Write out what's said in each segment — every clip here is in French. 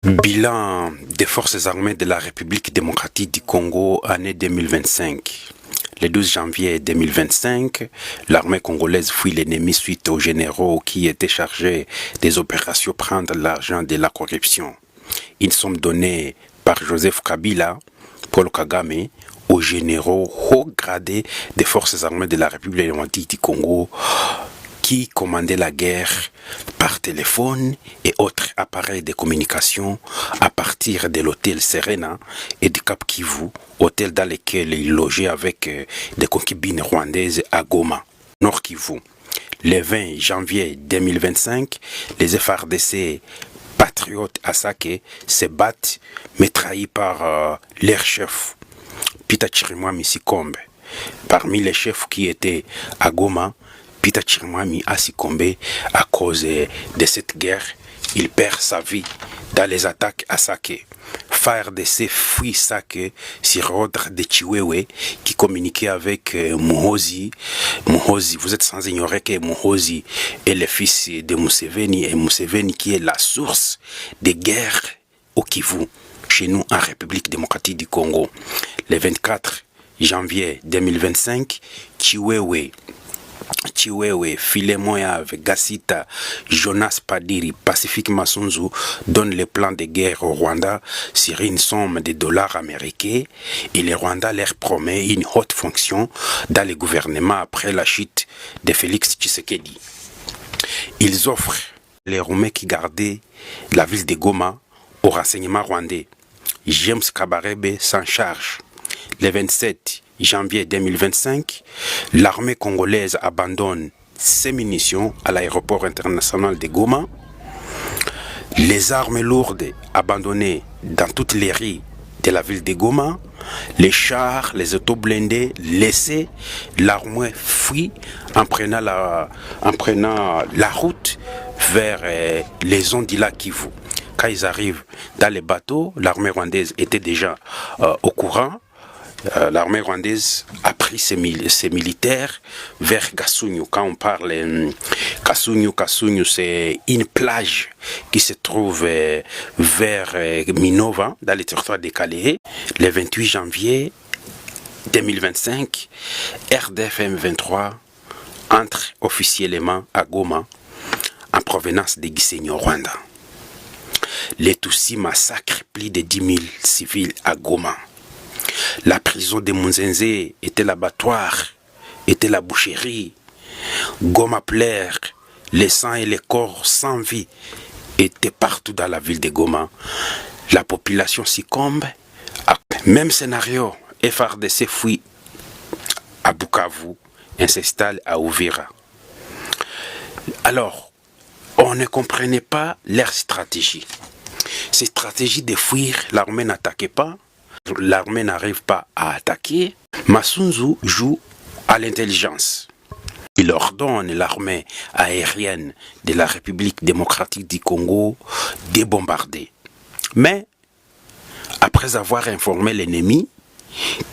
Bilan des forces armées de la République démocratique du Congo, année 2025. Le 12 janvier 2025, l'armée congolaise fuit l'ennemi suite aux généraux qui étaient chargés des opérations prendre l'argent de la corruption. Ils sont donnés par Joseph Kabila, Paul Kagame, aux généraux haut gradés des forces armées de la République démocratique du Congo qui commandaient la guerre par téléphone et autres appareils de communication à partir de l'hôtel Serena et du Cap Kivu, hôtel dans lequel ils logeaient avec des concubines rwandaises à Goma, Nord Kivu. Le 20 janvier 2025, les FARDC patriotes à Sake se battent, mais trahis par leur chef, Peter Chirimwami Sikombe. Parmi les chefs qui étaient à Goma, Peter Chirimwami a succombé à cause de cette guerre. Il perd sa vie dans les attaques à Sake. FARDC fuit Sake sur ordre de Chiwewe qui communiquait avec Muhoozi. Muhoozi, vous êtes sans ignorer que Muhoozi est le fils de Museveni et Museveni qui est la source des guerres au Kivu, chez nous en République démocratique du Congo. Le 24 janvier 2025, Chiwewe, Philemon Yave, Gassita, Jonas Padiri, Pacifique Massunzu donnent le plan de guerre au Rwanda sur une somme de dollars américains et le Rwanda leur promet une haute fonction dans le gouvernement après la chute de Félix Tshisekedi. Ils offrent les Roumains qui gardaient la ville de Goma au renseignement rwandais. James Kabarebe s'en charge. Le 27 janvier 2025, l'armée congolaise abandonne ses munitions à l'aéroport international de Goma. Les armes lourdes abandonnées dans toutes les rues de la ville de Goma. Les chars, les autos blindés laissés. L'armée fuit en prenant la route vers les zones du lac Kivu. Quand ils arrivent dans les bateaux, l'armée rwandaise était déjà au courant. L'armée rwandaise a pris ses militaires vers Kasunyu. Quand on parle Kasunyu, c'est une plage qui se trouve vers Minova, dans le territoire de Kalehe. Le 28 janvier 2025, RDF M23 entre officiellement à Goma en provenance de Gisenyi, Rwanda. Les Tutsis massacrent plus de 10 000 civils à Goma. La prison de Munzenze était l'abattoir, était la boucherie. Goma pleure, les sangs et les corps sans vie étaient partout dans la ville de Goma. La population succombe. Même scénario, FARDC fuit à Bukavu et s'installe à Uvira. Alors, on ne comprenait pas leur stratégie. Cette stratégie de fuir, l'armée n'attaquait pas. L'armée n'arrive pas à attaquer. Massunzu joue à l'intelligence. Il ordonne l'armée aérienne de la République démocratique du Congo de bombarder. Mais, après avoir informé l'ennemi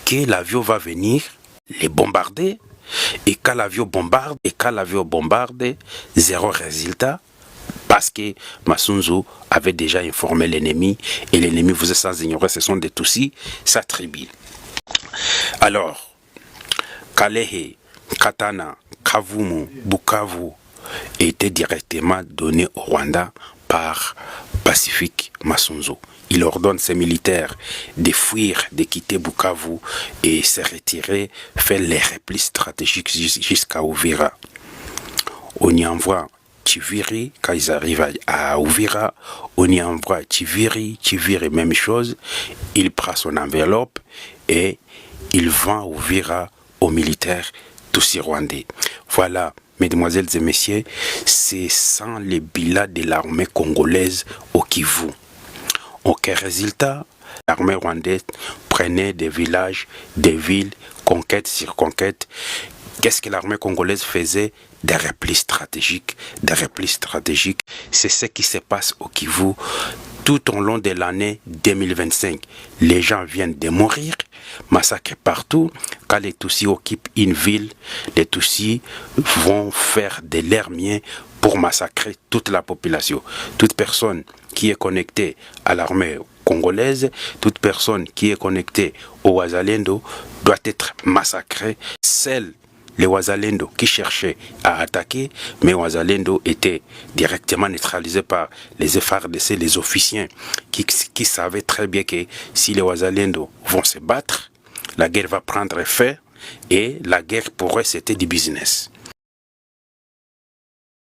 que l'avion va venir les bombarder, et quand l'avion bombarde, zéro résultat, parce que Massunzu avait déjà informé l'ennemi et l'ennemi, vous êtes sans ignorer, ce sont des Tutsis, sa tribu. Alors, Kalehe, Katana, Kavumu, Bukavu étaient directement donnés au Rwanda par Pacifique Massunzu. Il ordonne ses militaires de fuir, de quitter Bukavu et se retirer, faire les replis stratégiques jusqu'à Uvira. On y envoie Chiviri, quand ils arrivent à Uvira, on y envoie Chiviri, même chose, il prend son enveloppe et il vend Uvira aux militaires Tutsis rwandais. Voilà, mesdemoiselles et messieurs, c'est sans le bilan de l'armée congolaise au Kivu. Aucun résultat, l'armée rwandaise prenait des villages, des villes, conquête sur conquête. Qu'est-ce que l'armée congolaise faisait? Des replis stratégiques, C'est ce qui se passe au Kivu tout au long de l'année 2025. Les gens viennent de mourir, massacrés partout. Quand les Tutsis occupent une ville, les Tutsis vont faire de leurs miens pour massacrer toute la population. Toute personne qui est connectée à l'armée congolaise, toute personne qui est connectée au Wazalendo doit être massacrée. Celles les Wazalendo qui cherchaient à attaquer, mais Wazalendo était directement neutralisé par les FARDC, les officiers qui savaient très bien que si les Wazalendo vont se battre, la guerre va prendre fin et la guerre pour eux c'était du business.